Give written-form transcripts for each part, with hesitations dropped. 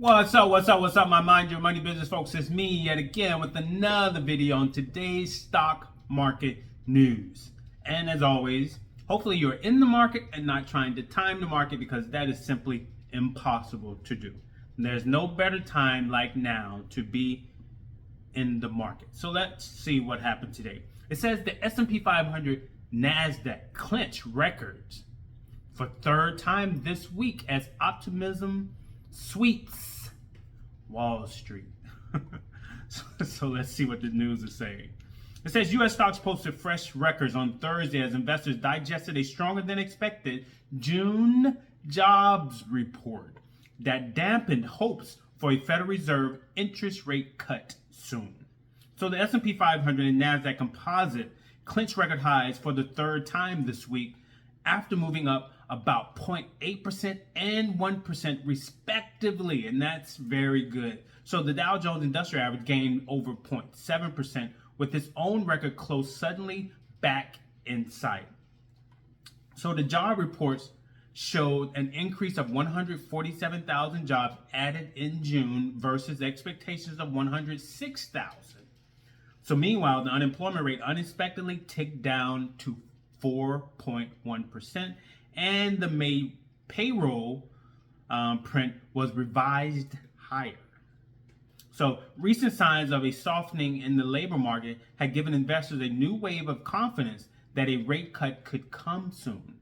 What's up, my Mind Your Money business folks? It's me yet again with another video on today's stock market news. And as always, hopefully you're in the market and not trying to time the market, because that is simply impossible to do. And there's no better time like now to be in the market. So let's see what happened today. It says the S&P 500 NASDAQ clinch records for third time this week as optimism sweeps Wall Street. So let's see what the news is saying. It says U.S. stocks posted fresh records on Thursday as investors digested a stronger than expected June jobs report that dampened hopes for a Federal Reserve interest rate cut soon. So the S&P 500 and NASDAQ composite clinched record highs for the third time this week after moving up about 0.8% and 1% respectively, and that's very good. So the Dow Jones Industrial Average gained over 0.7%, with its own record close suddenly back in sight. So the job reports showed an increase of 147,000 jobs added in June versus expectations of 106,000. So meanwhile, the unemployment rate unexpectedly ticked down to 4.1%, and the May payroll print was revised higher. So recent signs of a softening in the labor market had given investors a new wave of confidence that a rate cut could come soon.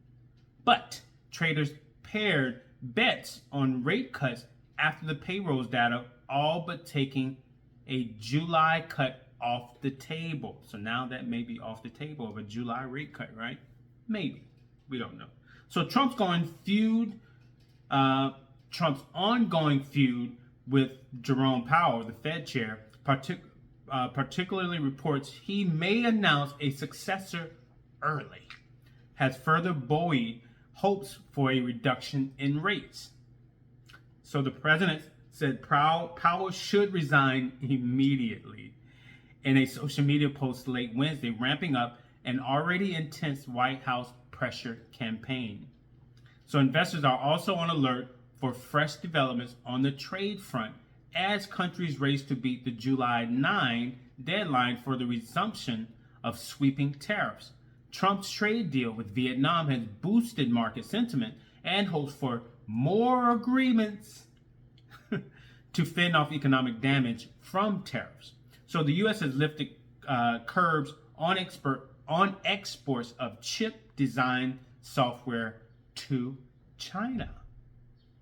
But traders paired bets on rate cuts after the payrolls data, all but taking a July cut off the table. So now that may be off the table of a July rate cut, right? Maybe. We don't know. So Trump's ongoing feud with Jerome Powell, the Fed chair, particularly reports he may announce a successor early, has further buoyed hopes for a reduction in rates. So the president said Powell should resign immediately in a social media post late Wednesday, ramping up an already intense White House pressure campaign. So investors are also on alert for fresh developments on the trade front as countries race to beat the July 9 deadline for the resumption of sweeping tariffs. Trump's trade deal with Vietnam has boosted market sentiment and hopes for more agreements to fend off economic damage from tariffs. So the U.S. has lifted curbs on exports of chip design software to China.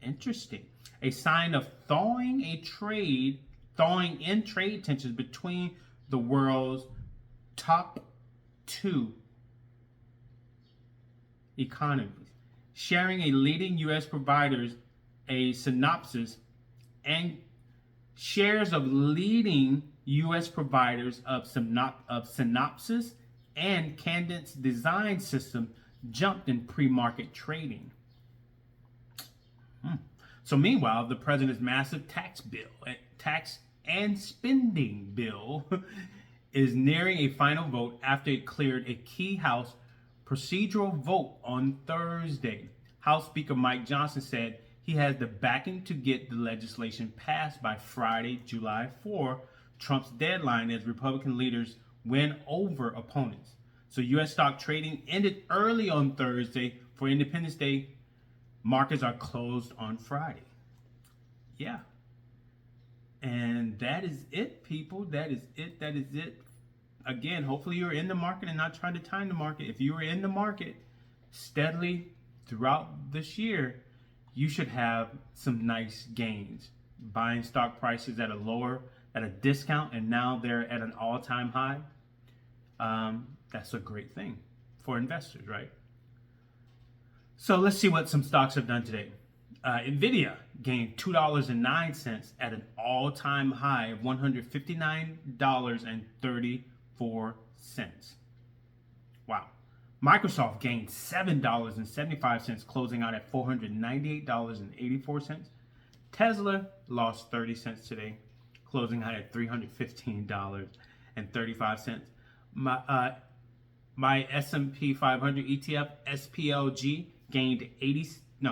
Interesting. A sign of thawing in trade tensions between the world's top two economies, sharing a leading U.S. providers a synopsis and shares of leading U.S. providers of Synopsys and Cadence Design System jumped in pre-market trading. So meanwhile, the president's massive tax and spending bill is nearing a final vote after it cleared a key House procedural vote on Thursday. House Speaker Mike Johnson said he has the backing to get the legislation passed by Friday, July 4, Trump's deadline, as Republican leaders win over opponents. So U.S. stock trading ended early on Thursday. For Independence Day, markets are closed on Friday. Yeah. And that is it, people. That is it. Again, hopefully you're in the market and not trying to time the market. If you are in the market steadily throughout this year, you should have some nice gains. Buying stock prices at a discount, and now they're at an all-time high. That's a great thing for investors, right? So let's see what some stocks have done today. Nvidia gained $2.09 at an all-time high of $159.34. Wow. Microsoft gained $7.75, closing out at $498.84. Tesla lost 30 cents today, closing out at $315.35. My S&P 500 ETF, SPLG, gained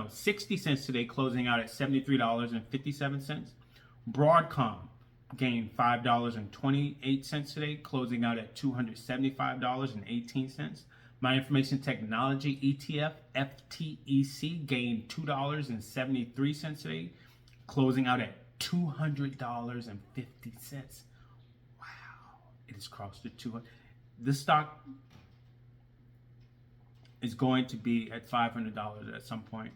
60 cents today, closing out at $73.57. Broadcom gained $5.28 today, closing out at $275.18. My information technology ETF, FTEC, gained $2.73 today, closing out at $200.50. Wow, it has crossed the 200. This stock is going to be at $500 at some point,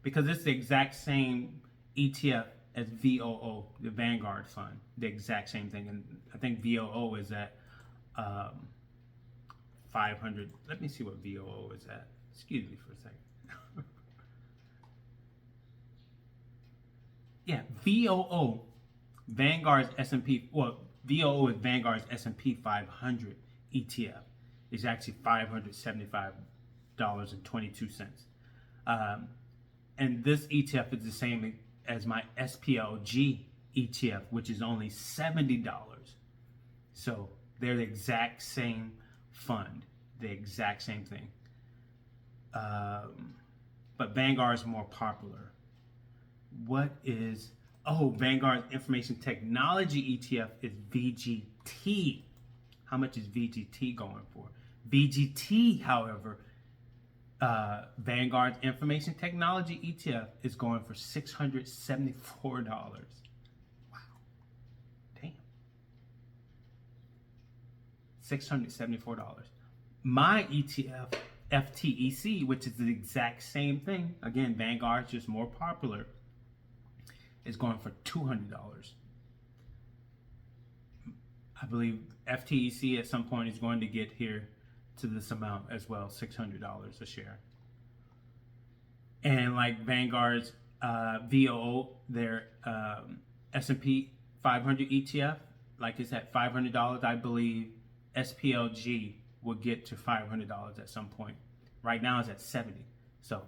because it's the exact same ETF as VOO, the Vanguard fund, the exact same thing. And I think VOO is at 500. Let me see what VOO is at. Excuse me for a second. Yeah, VOO, Vanguard's S&P, well, VOO is Vanguard's S&P 500 ETF. It's actually $575.22. And this ETF is the same as my SPLG ETF, which is only $70. So they're the exact same fund, the exact same thing. But Vanguard is more popular. What is, Vanguard's Information Technology ETF is VGT. How much is VGT going for? VGT, however, Vanguard's Information Technology ETF is going for $674. Wow. Damn. $674. My ETF, FTEC, which is the exact same thing, again, Vanguard's just more popular, is going for $200. I believe FTEC at some point is going to get here to this amount as well, $600 a share. And like Vanguard's VOO, their S&P 500 ETF, like it's at $500. I believe SPLG will get to $500 at some point. Right now it's at 70. So,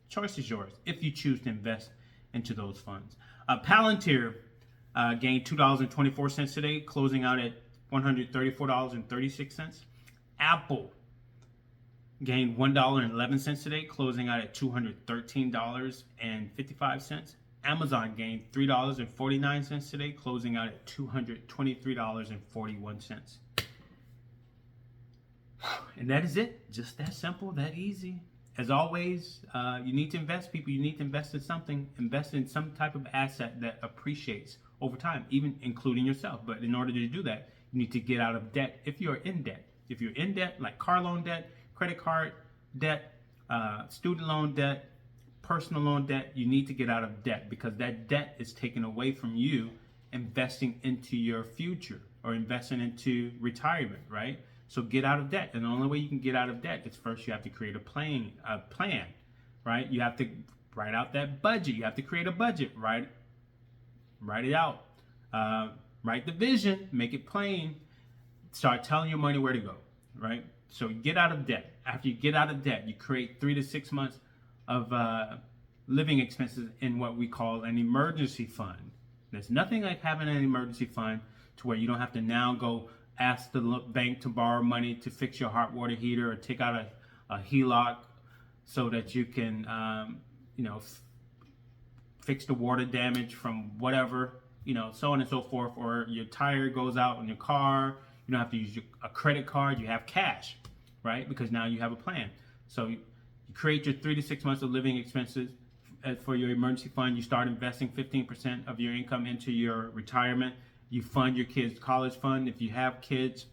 choice is yours if you choose to invest into those funds. Palantir gained $2.24 today, closing out at $134.36. Apple gained $1.11 today, closing out at $213.55. Amazon gained $3.49 today, closing out at $223.41. And that is it. Just that simple, that easy. As always, you need to invest, people. You need to invest in something. Invest in some type of asset that appreciates over time, even including yourself. But in order to do that, you need to get out of debt if you're in debt. If you're in debt, like car loan debt, credit card debt, student loan debt, personal loan debt, you need to get out of debt, because that debt is taken away from you investing into your future or investing into retirement, right? So get out of debt. And the only way you can get out of debt is first you have to create a plan, right? You have to write out that budget. You have to create a budget, write it out. Write the vision, make it plain, start telling your money where to go, right? So get out of debt. After you get out of debt, you create 3 to 6 months of living expenses in what we call an emergency fund. There's nothing like having an emergency fund to where you don't have to now go ask the bank to borrow money to fix your hot water heater or take out a HELOC so that you can, fix the water damage from whatever, so on and so forth, or your tire goes out on your car. You don't have to use a credit card. You have cash, right? Because now you have a plan. So you create your 3 to 6 months of living expenses for your emergency fund. You start investing 15% of your income into your retirement. You fund your kids' college fund if you have kids.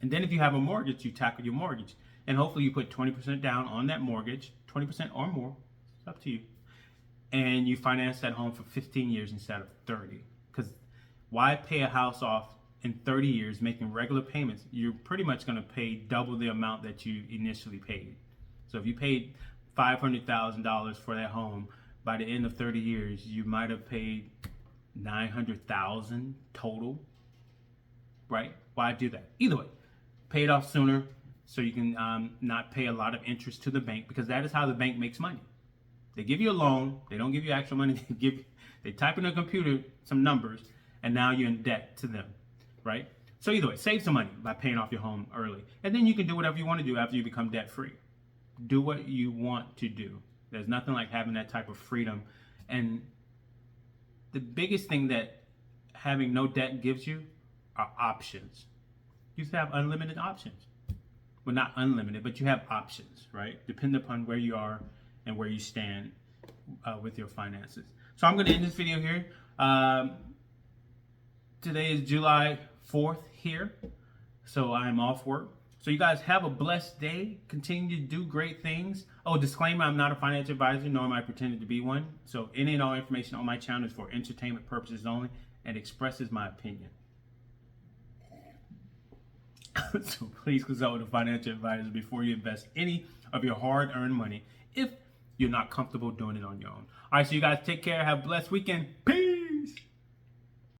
And then if you have a mortgage, you tackle your mortgage. And hopefully you put 20% down on that mortgage, 20% or more. It's up to you. And you finance that home for 15 years instead of 30. Because why pay a house off in 30 years making regular payments? You're pretty much going to pay double the amount that you initially paid. So if you paid $500,000 for that home, by the end of 30 years, you might have paid $900,000 total, right? Why do that? Either way, pay it off sooner so you can not pay a lot of interest to the bank, because that is how the bank makes money. They give you a loan. They don't give you actual money. They type in a computer some numbers, and now you're in debt to them, right? So either way, save some money by paying off your home early. And then you can do whatever you want to do after you become debt free. Do what you want to do. There's nothing like having that type of freedom. And the biggest thing that having no debt gives you are options. You have unlimited options. Well, not unlimited, but you have options, right? Depending upon where you are and where you stand with your finances. So I'm going to end this video here. Today is July 4th here, so I'm off work. So you guys have a blessed day. Continue to do great things. Oh, disclaimer, I'm not a financial advisor, nor am I pretending to be one. So any and all information on my channel is for entertainment purposes only and expresses my opinion. So please consult with a financial advisor before you invest any of your hard-earned money if you're not comfortable doing it on your own. All right, so you guys take care. Have a blessed weekend. Peace.